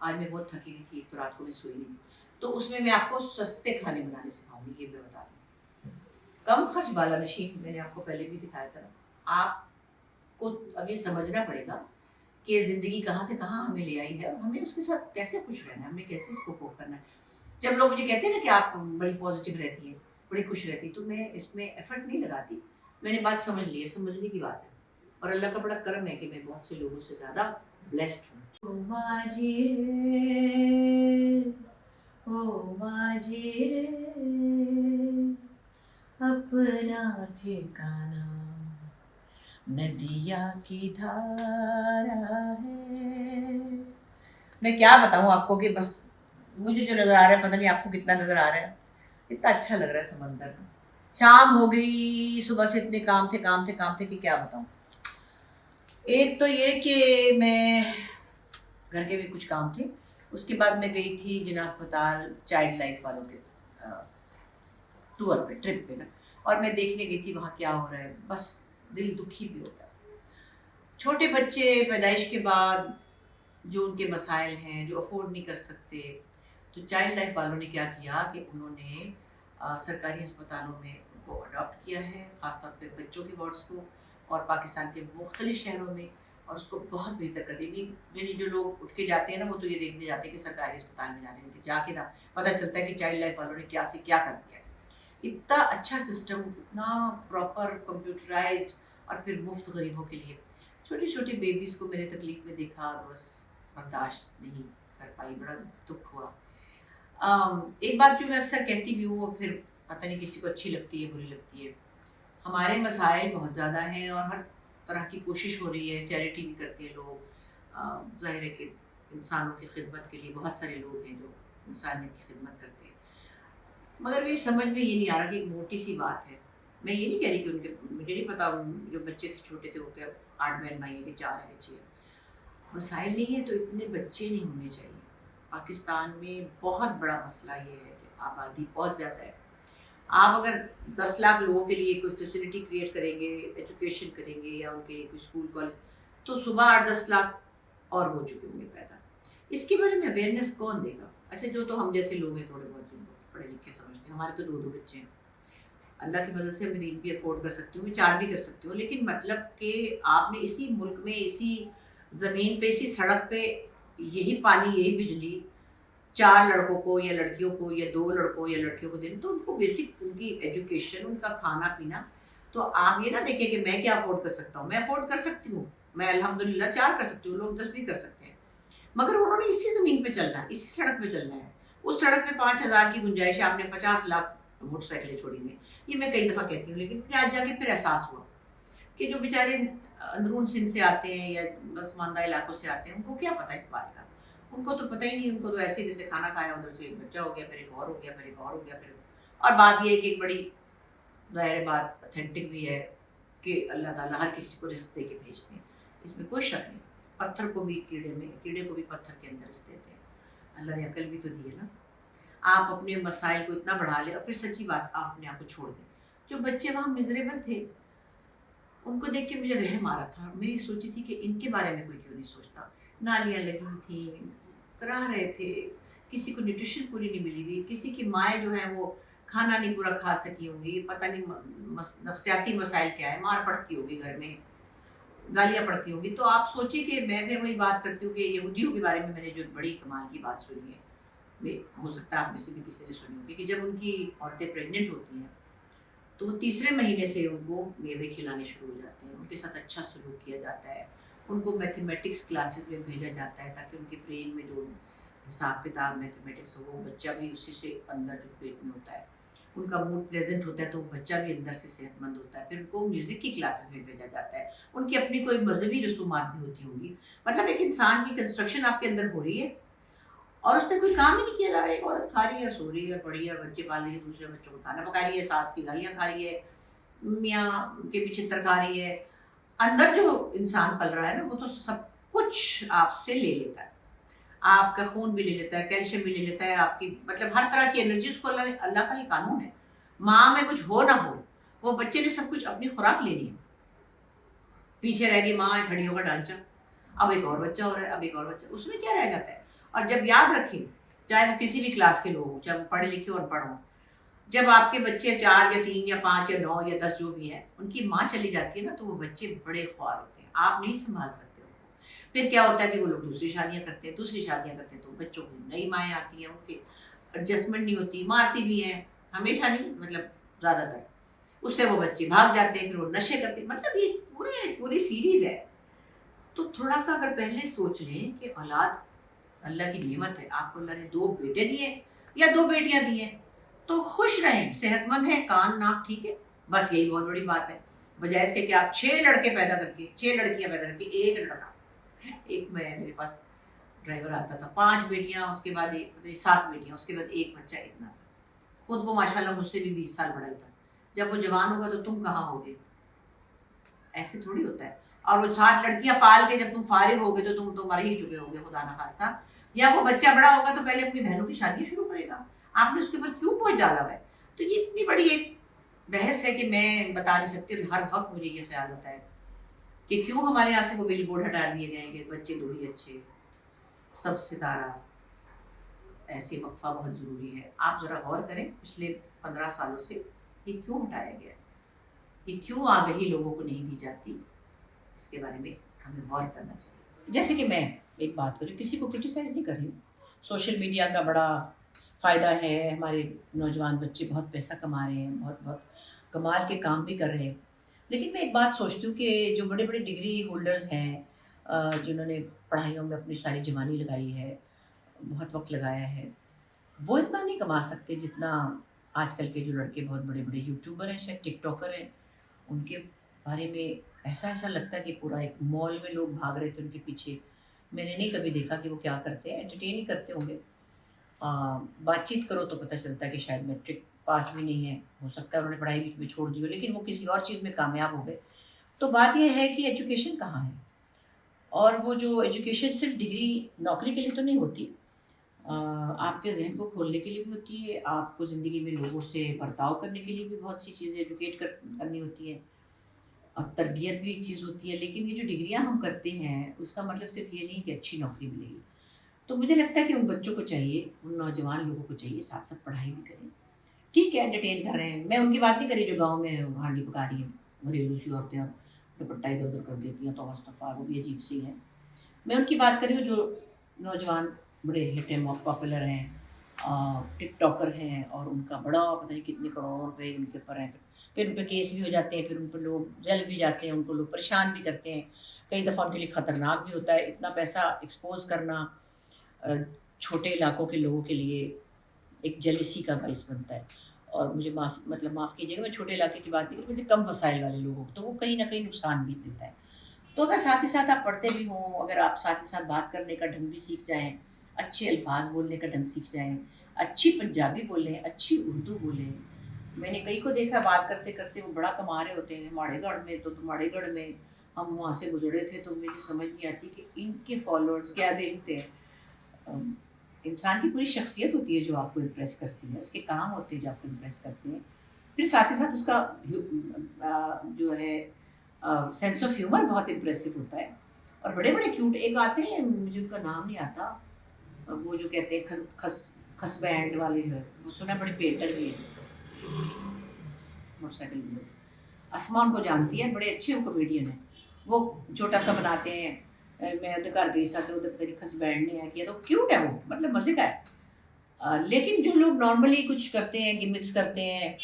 آج میں بہت تھکی ہوئی تھی، ایک تو رات کو میں سوئی نہیں تھی، تو اس میں میں آپ کو سستے کھانے بنانے سکھاؤں گی. یہ میں بتا رہی ہوں کم خرچ بالا نشین. میں نے آپ کو پہلے بھی دکھایا تھا. آپ کو اب یہ سمجھنا پڑے گا کہ زندگی کہاں سے کہاں ہمیں لے آئی ہے اور ہمیں اس کے ساتھ کیسے خوش رہنا ہے، ہمیں کیسے اس کو کوپ کرنا ہے. جب لوگ مجھے کہتے ہیں نا کہ آپ بڑی پازیٹیو رہتی ہیں، بڑی خوش رہتی، تو میں اس میں ایفرٹ نہیں لگاتی. میں نے بات سمجھ لی ہے، سمجھنے کی بات ہے، اور اللہ کا بڑا کرم ہے کہ میں بہت سے لوگوں سے زیادہ بلیسڈ ہوں. او ماجی رے، او ماجی رے، اپنا ٹھکانہ ندیا کی دھارا ہے. میں کیا بتاؤں آپ کو کہ بس مجھے جو نظر آ رہا ہے، پتہ نہیں آپ کو کتنا نظر آ رہا ہے. اتنا اچھا لگ رہا ہے سمندر میں. شام ہو گئی، صبح سے اتنے کام تھے کہ کیا بتاؤں. ایک تو یہ کہ میں گھر کے بھی کچھ کام تھے، اس کے بعد میں گئی تھی جنا اسپتال چائلڈ لائف والوں کے ٹور پہ، ٹرپ پہ نا، اور میں دیکھنے گئی تھی وہاں کیا ہو رہا ہے. بس دل دکھی بھی ہو گیا. چھوٹے بچے پیدائش کے بعد جو ان کے مسائل ہیں، جو افورڈ نہیں کر سکتے، تو چائلڈ لائف والوں نے کیا کیا کہ انہوں نے سرکاری اسپتالوں میں ان کو اڈاپٹ کیا ہے، خاص طور پہ بچوں کے وارڈس کو، اور پاکستان کے مختلف شہروں میں، اور اس کو بہت بہتر کر دی. یعنی جو لوگ اٹھ کے جاتے ہیں نا، وہ تو یہ دیکھنے جاتے ہیں کہ سرکاری اسپتال میں جانے کے جا کے نا پتہ چلتا ہے کہ چائلڈ لائف والوں نے کیا سے کیا کر دیا ہے. اتنا اچھا سسٹم، اتنا پراپر کمپیوٹرائزڈ، اور پھر مفت غریبوں کے لیے. چھوٹے چھوٹے بیبیز کو میرے تکلیف میں دیکھا تو بس برداشت نہیں کر پائی، بڑا دکھ ہوا. ایک بات جو میں اکثر کہتی بھی ہوں، وہ پھر پتہ نہیں کسی کو اچھی لگتی ہے بری لگتی ہے. ہمارے مسائل بہت زیادہ ہیں اور ہر طرح کی کوشش ہو رہی ہے، چیریٹی بھی کرتے ہیں لوگ. ظاہر ہے کہ انسانوں کی خدمت کے لیے بہت سارے لوگ ہیں جو انسانیت کی خدمت کرتے ہیں، مگر میری سمجھ میں یہ نہیں آ رہا کہ ایک موٹی سی بات ہے. میں یہ نہیں کہہ رہی کہ ان کے، مجھے نہیں پتا جو بچے تھے چھوٹے تھے وہ کیا 8 بہن بھائی ہیں کہ 4 ہیں کہ 6 ہیں. مسائل نہیں ہے تو اتنے بچے نہیں ہونے چاہیے. پاکستان میں بہت بڑا مسئلہ یہ ہے کہ آبادی بہت زیادہ ہے. آپ اگر 10 لاکھ لوگوں کے لیے کوئی فیسلٹی کریٹ کریں گے، ایجوکیشن کریں گے، یا ان کے لیے کوئی اسکول کالج، تو صبح 8-10 لاکھ اور ہو چکے ہوں گے پیدا. اس کے بارے میں اویئرنیس کون دے گا؟ اچھا جو تو ہم جیسے لوگ ہیں تھوڑے بہت جو پڑھے لکھے سمجھتے ہیں، ہمارے تو 2 بچے ہیں. اللہ کی فضل سے میں 3 بھی افورڈ کر سکتی ہوں، میں 4 بھی کر سکتی ہوں. لیکن مطلب کہ آپ نے اسی ملک میں، اسی زمین پہ، اسی سڑک پہ یہی پانی، یہی بجلی 4 لڑکوں کو یا لڑکیوں کو، یا 2 لڑکوں یا لڑکیوں کو دینا، تو ان کو بیسک ان کی ایجوکیشن، ان کا کھانا پینا. تو آپ یہ نہ دیکھیں کہ میں کیا افورڈ کر سکتا ہوں. میں افورڈ کر سکتی ہوں، میں الحمدللہ 4 کر سکتی ہوں، لوگ 10 بھی کر سکتے ہیں. مگر انہوں نے اسی زمین پہ چلنا ہے، اسی سڑک پہ چلنا ہے. اس سڑک پہ 5,000 کی گنجائش ہے، آپ نے 50 لاکھ موٹر سائیکلیں چھوڑی ہیں. یہ میں کئی دفعہ کہتی ہوں، لیکن مجھے آج جا کے پھر احساس ہوا کہ جو بیچارے اندرون سندھ سے آتے ہیں یا پسماندہ علاقوں سے آتے ہیں، ان کو کیا پتہ اس بات کا. ان کو تو پتہ ہی نہیں. ان کو تو ایسے جیسے کھانا کھایا، ادھر سے ایک بچہ ہو گیا، پھر ایک اور ہو گیا، پھر ایک اور ہو گیا، پھر. اور بات یہ ہے کہ ایک بڑی ظاہر بات اتھینٹک بھی ہے کہ اللہ تعالیٰ ہر کسی کو رزق دے کے بھیجتے ہیں، اس میں کوئی شک نہیں. پتھر کو بھی کیڑے کو بھی پتھر کے اندر رزق دیتے ہیں. اللہ نے عقل بھی تو دی ہے نا. آپ اپنے مسائل کو اتنا بڑھا لیں اور پھر سچی بات آپ اپنے آپ کو چھوڑ دیں. جو بچے وہاں مزریبل تھے، ان کو دیکھ کے مجھے رحم آ رہا تھا. میں یہ سوچی تھی کہ ان کے بارے میں کوئی کیوں نہیں سوچتا. نالیاں لگی تھیں، کراہ رہے تھے، کسی کو نیوٹریشن پوری نہیں ملی ہوئی، کسی کی مائیں جو ہیں وہ کھانا نہیں پورا کھا سکی ہوں گی. پتہ نہیں نفسیاتی مسائل کیا ہے، مار پڑتی ہوگی گھر میں، گالیاں پڑتی ہوں گی. تو آپ سوچیں کہ میں پھر وہی بات کرتی ہوں کہ یہودیوں کے بارے میں میں نے جو بڑی کمال کی بات سنی ہے، ہو سکتا ہے آپ میں سے بھی کسی نے سنی ہوگی، کہ جب ان کی عورتیں پریگننٹ ہوتی ہیں تو وہ تیسرے مہینے سے ان کو میوے کھلانے شروع ہو جاتے ہیں، ان کے ساتھ اچھا سلوک کیا جاتا ہے، ان کو میتھمیٹکس کلاسز میں بھیجا جاتا ہے تاکہ ان کے برین میں جو حساب کتاب میتھمیٹکس ہو، وہ بچہ بھی اسی سے اندر جو پیٹ میں ہوتا ہے، ان کا موڈ پلیزنٹ ہوتا ہے تو وہ بچہ بھی اندر سے صحت مند ہوتا ہے. پھر ان کو میوزک کی کلاسز میں بھیجا جاتا ہے، ان کی اپنی کوئی مذہبی رسومات بھی ہوتی ہوں گی. مطلب ایک انسان کی کنسٹرکشن آپ کے اندر ہو رہی ہے اور اس پہ کوئی کام ہی نہیں کیا جا رہا ہے. ایک عورت کھا رہی ہے، سو رہی ہے، پڑھی ہے، بچے پال رہی ہے، دوسرے بچوں کو کھانا پکا رہی ہے، ساس کی گالیاں کھا رہی ہے، میاں کے پیچھے چھتر کھا رہی ہے. اندر جو انسان پل رہا ہے نا، وہ تو سب کچھ آپ سے لے لیتا ہے. آپ کا خون بھی لے لیتا ہے، کیلشیم بھی لے لیتا ہے، آپ کی مطلب ہر طرح کی انرجی. اس کو اللہ کا ہی قانون ہے. ماں میں کچھ ہو نہ ہو، وہ بچے نے سب کچھ اپنی خوراک لینی ہے. پیچھے رہ گئی ماں کھڑیوں کا ڈھانچہ، اب ایک اور بچہ ہو رہا ہے، اب ایک اور بچہ، اس میں کیا رہ جاتا ہے؟ اور جب یاد رکھیں، چاہے وہ کسی بھی کلاس کے لوگ ہوں، چاہے وہ پڑھے لکھے اور پڑھ ہوں، جب آپ کے بچے 4 یا 3 یا 5 یا 9 یا 10 جو بھی ہے، ان کی ماں چلی جاتی ہے نا، تو وہ بچے بڑے خوار ہوتے ہیں، آپ نہیں سنبھال سکتے ان کو۔ پھر کیا ہوتا ہے کہ وہ لوگ دوسری شادیاں کرتے ہیں، دوسری شادیاں کرتے ہیں تو بچوں کو نئی مائیں آتی ہیں، ان کے ایڈجسٹمنٹ نہیں ہوتی، مارتی بھی ہیں، ہمیشہ نہیں مطلب زیادہ تر، اس سے وہ بچے بھاگ جاتے ہیں، پھر وہ نشے کرتے ہیں، مطلب یہ پوری سیریز ہے۔ تو تھوڑا سا اگر پہلے سوچ لیں کہ اولاد اللہ کی نعمت ہے، آپ کو اللہ نے 2 بیٹے دیے یا 2 بیٹیاں دی ہیں، تو خوش رہیں، صحت مند ہیں، کان ناک ٹھیک ہے، بس یہی بہت بڑی بات ہے، بجائے اس کے کہ آپ 6 لڑکے پیدا کر کے، 6 لڑکیاں پیدا کر کے ایک لڑکا، ایک میں میرے پاس ڈرائیور آتا تھا، 5 بیٹیاں، اس کے بعد 7 بیٹیاں، اس کے بعد ایک بچہ اتنا سا، خود وہ ماشاءاللہ مجھ سے بھی 20 سال بڑا ہی تھا، جب وہ جوان ہوگا تو تم کہاں ہوگے؟ ایسے تھوڑی ہوتا ہے۔ اور وہ 7 لڑکیاں پال کے جب تم فارغ ہوگے تو تم تو مر ہی چکے ہوگے خدا نخواستہ، یا وہ بچہ بڑا ہوگا تو پہلے اپنی بہنوں کی شادی شروع کرے گا، آپ نے اس کے اوپر کیوں بوجھ ڈالا ہوا ہے؟ تو یہ اتنی بڑی ایک بحث ہے کہ میں بتا نہیں سکتی، ہر وقت مجھے یہ خیال ہوتا ہے کہ کیوں ہمارے یہاں سے وہ بل بورڈ ہٹا دیے گئے کہ بچے 2 ہی اچھے، سب ستارہ، ایسے وقفہ بہت ضروری ہے۔ آپ ذرا غور کریں پچھلے 15 سالوں سے یہ کیوں ہٹایا گیا، یہ کیوں آگہی لوگوں کو نہیں دی جاتی، اس کے بارے میں ہمیں غور کرنا چاہیے۔ جیسے کہ میں ایک بات کروں، کسی کو کرٹیسائز نہیں کر رہی ہوں، سوشل میڈیا کا بڑا فائدہ ہے، ہمارے نوجوان بچے بہت پیسہ کما رہے ہیں، بہت کمال کے کام بھی کر رہے ہیں، لیکن میں ایک بات سوچتی ہوں کہ جو بڑے بڑے ڈگری ہولڈرز ہیں، جنہوں نے پڑھائیوں میں اپنی ساری جوانی لگائی ہے، بہت وقت لگایا ہے، وہ اتنا نہیں کما سکتے جتنا آج کل کے جو لڑکے بہت بڑے بڑے یوٹیوبر ہیں، شاید ٹک ٹاکر ہیں، ان کے بارے میں ایسا لگتا ہے کہ پورا ایک مال میں لوگ بھاگ رہے تھے ان کے پیچھے۔ میں نے نہیں کبھی دیکھا کہ وہ کیا کرتے ہیں، انٹرٹین ہی کرتے ہوں گے۔ بات چیت کرو تو پتہ چلتا ہے کہ شاید میٹرک پاس بھی نہیں ہے، ہو سکتا ہے انہوں نے پڑھائی بیچ میں چھوڑ دی ہو، لیکن وہ کسی اور چیز میں کامیاب ہو گئے۔ تو بات یہ ہے کہ ایجوکیشن کہاں ہے، اور وہ جو ایجوکیشن صرف ڈگری نوکری کے لیے تو نہیں ہوتی، آپ کے ذہن کو کھولنے کے لیے بھی ہوتی ہے، آپ کو زندگی میں لوگوں سے برتاؤ کرنے کے لیے بھی بہت سی چیزیں ایجوکیٹ کرنی ہوتی ہے، اور تربیت بھی ایک چیز ہوتی ہے۔ لیکن یہ جو ڈگریاں ہم کرتے ہیں اس کا مطلب صرف یہ نہیں کہ اچھی نوکری ملے گی۔ تو مجھے لگتا ہے کہ ان بچوں کو چاہیے، ان نوجوان لوگوں کو چاہیے ساتھ ساتھ پڑھائی بھی کریں۔ ٹھیک ہے انٹرٹین کر رہے ہیں، میں ان کی بات نہیں کری جو گاؤں میں ہانڈی پکا رہی ہیں، گھریلو سی عورتیں اب دوپٹہ ادھر ادھر کر دیتی ہیں تو مصطفیٰ، وہ بھی عجیب سی ہیں۔ میں ان کی بات کر رہی ہوں جو نوجوان بڑے ہٹ ہیں، پاپولر ہیں، ٹک ٹاکر ہیں، اور ان کا بڑا پتہ نہیں کتنے کروڑوں روپے ان کے اوپر ہیں، پھر ان پہ کیس بھی ہو جاتے ہیں، پھر ان پہ لوگ جل بھی جاتے ہیں، ان کو لوگ پریشان بھی کرتے ہیں، کئی دفعہ ان کے لیے خطرناک بھی ہوتا ہے۔ اتنا پیسہ ایکسپوز کرنا چھوٹے علاقوں کے لوگوں کے لیے ایک جلیسی کا باعث بنتا ہے۔ اور مجھے معاف کیجیے گا، میں چھوٹے علاقے کی بات نہیں کر رہی، مجھے کم وسائل والے لوگوں کو تو وہ کہیں نہ کہیں نقصان بھی دیتا ہے۔ تو اگر ساتھ ہی ساتھ آپ پڑھتے بھی ہوں، اگر آپ ساتھ ہی ساتھ بات کرنے کا ڈھنگ بھی سیکھ جائیں، اچھے الفاظ بولنے کا ڈھنگ سیکھ جائیں، اچھی پنجابی بولیں، اچھی اردو بولیں۔ میں نے کئی کو دیکھا بات کرتے کرتے وہ بڑا کما رہے ہوتے ہیں، ماڑے گڑھ میں، تو ماڑے گڑھ میں ہم وہاں سے گزرے تھے تو مجھے سمجھ نہیں آتی کہ ان کے فالوورز کیا دیکھتے ہیں۔ انسان کی پوری شخصیت ہوتی ہے جو آپ کو امپریس کرتی ہے، اس کے کام ہوتے ہیں جو آپ کو امپریس کرتے ہیں، پھر ساتھ ہی ساتھ اس کا جو ہے سینس آف ہیومر بہت امپریسو ہوتا ہے۔ اور بڑے بڑے کیوٹ ایک آتے ہیں، مجھے ان کا نام نہیں آتا، وہ جو کہتے ہیں کھس بینڈ والے جو ہے، وہ سنا بڑے پیٹر بھی ہیں، موٹر سائیکل بھی، اسمان کو جانتی ہے، بڑے اچھے کامیڈین ہیں، وہ چھوٹا سا بناتے ہیں، میں ادھر گھر گئی سا تو ادھر کھس بینڈ نے کیا، تو کیوٹ ہے وہ، مطلب مزے کا ہے۔ لیکن جو لوگ نارملی کچھ کرتے ہیں، گمکس کرتے ہیں،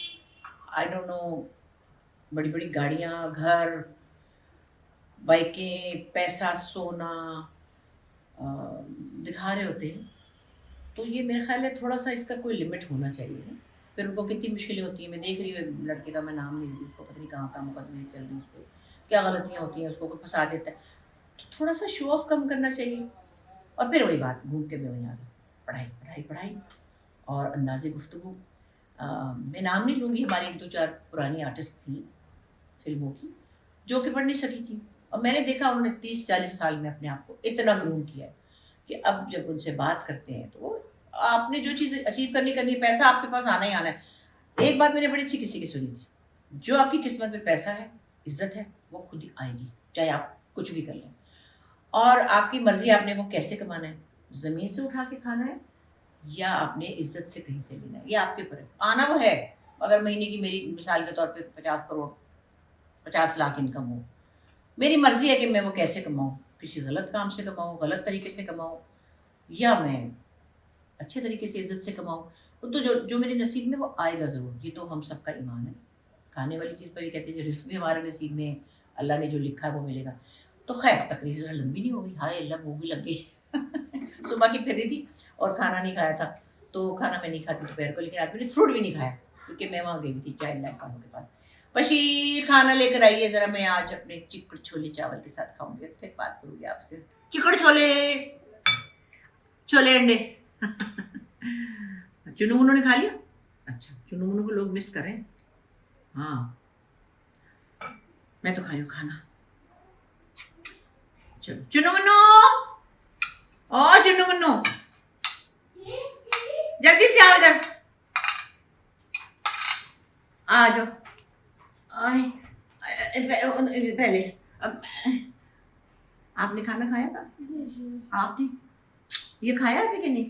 آئی ڈونٹ نو، بڑی بڑی گاڑیاں، گھر، بائکیں، پیسہ، سونا دکھا رہے ہوتے ہیں، تو یہ میرا خیال ہے تھوڑا سا اس کا کوئی لمٹ ہونا چاہیے نا۔ پھر ان کو کتنی مشکلیں ہوتی ہیں، میں دیکھ رہی ہوں لڑکے کا میں نام نہیں لوں، اس کو پتہ نہیں کہاں کہاں مقدمے چل رہی ہیں، اس پہ کیا غلطیاں ہوتی ہیں، اس کو کوئی پھنسا دیتا ہے، تو تھوڑا سا شو آف کم کرنا چاہیے۔ اور پھر وہی بات گھوم کے میں وہیں آ گئی، پڑھائی پڑھائی پڑھائی اور انداز گفتگو۔ میں نام نہیں لوں گی، ہماری 1-2-4 پرانی آرٹسٹ تھیں فلموں کی جو کہ پڑھ نہیں سکی تھیں، اور میں نے دیکھا انہوں نے 30-40 سال میں اپنے آپ کو اتنا گروم کیا ہے کہ اب جب ان سے بات کرتے ہیں تو آپ نے جو چیز اچیو کرنی ہے، پیسہ آپ کے پاس آنا ہی آنا ہے۔ ایک بات میں نے بڑی اچھی کسی کی سنی تھی، جو آپ کی قسمت میں پیسہ ہے، عزت ہے، وہ خود ہی آئے گی۔ چاہے آپ کچھ بھی کر لیں. اور آپ کی مرضی آپ نے وہ کیسے کمانا ہے, زمین سے اٹھا کے کھانا ہے یا آپ نے عزت سے کہیں سے لینا ہے, یہ آپ کے اوپر ہے. آنا وہ ہے, اگر مہینے کی میری مثال کے طور پہ 50 کروڑ 50 لاکھ انکم ہو, میری مرضی ہے کہ میں وہ کیسے کماؤں, کسی غلط کام سے کماؤں, غلط طریقے سے کماؤں, یا میں اچھے طریقے سے عزت سے کماؤں. تو جو میرے نصیب میں وہ آئے گا ضرور, یہ تو ہم سب کا ایمان ہے. کھانے والی چیز پہ بھی کہتے ہیں جو رزق بھی ہمارے نصیب میں ہے, اللہ نے جو لکھا ہے وہ ملے گا. تو خیر تقریر ذرا لمبی نہیں ہو گئی, ہائے اللہ وہ بھی لگ گئی. صبح کی پھر رہی تھی اور کھانا نہیں کھایا تھا, تو کھانا میں نہیں کھاتی دوپہر کو, لیکن آج میں نے فروٹ بھی نہیں کھایا کیونکہ میں وہاں گئی تھی چائلڈ لائن والوں کے پاس. بشیر کھانا لے کر آئیے ذرا, میں آج اپنے چکڑ چھولے چاول کے ساتھ کھاؤں گی, پھر بات کروں گی آپ سے. چکڑ چھولے, چھولے انڈے. چنو منو نے کھا لیا؟ اچھا, چنو منو کو لوگ مس کر رہے ہیں. ہاں میں تو کھا رہی ہوں کھانا. چلو چنو منو, او چنو منو جلدی سے آؤ ادھر, آ جاؤ. پہلے آپ نے کھانا کھایا تھا؟ آپ نے یہ کھایا ہے کہ نہیں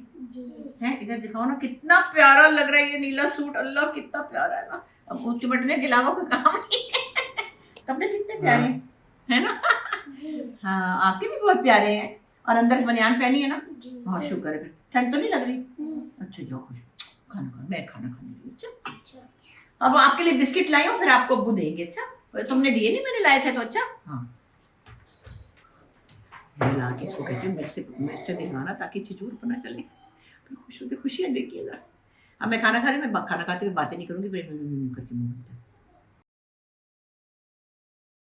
ہے؟ ادھر دکھاؤ نا, کتنا پیارا لگ رہا ہے یہ نیلا سوٹ, اللہ کتنا پیارا ہے نا. اب وہ چمٹنے کے علاوہ کوئی کام نہیں, کپڑے کتنے پیارے ہیں نا. ہاں آپ کے بھی بہت پیارے ہیں, اور اندر بنیان پہنی ہے نا, بہت شکر ہے. ٹھنڈ تو نہیں لگ رہی؟ اچھا جاؤ خوش کھانا کھا, میں کھانا کھانے لگی. اب آپ کے لیے بسکٹ لائی ہوں, پھر آپ کو ابو دیں گے. اچھا تم نے دیے نہیں, میں نے لائے تھے تو. اچھا ہاں میں لا کے اس کو کہتی ہوں میرے سے دلوانا تاکہ چچور پنا چلے. پھر خوش ہوتے خوشیاں دیکھیے ذرا. اب میں کھانا کھا رہی ہوں, میں کھانا کھاتے ہوئے باتیں نہیں کروں گی, پھر کر کے منہ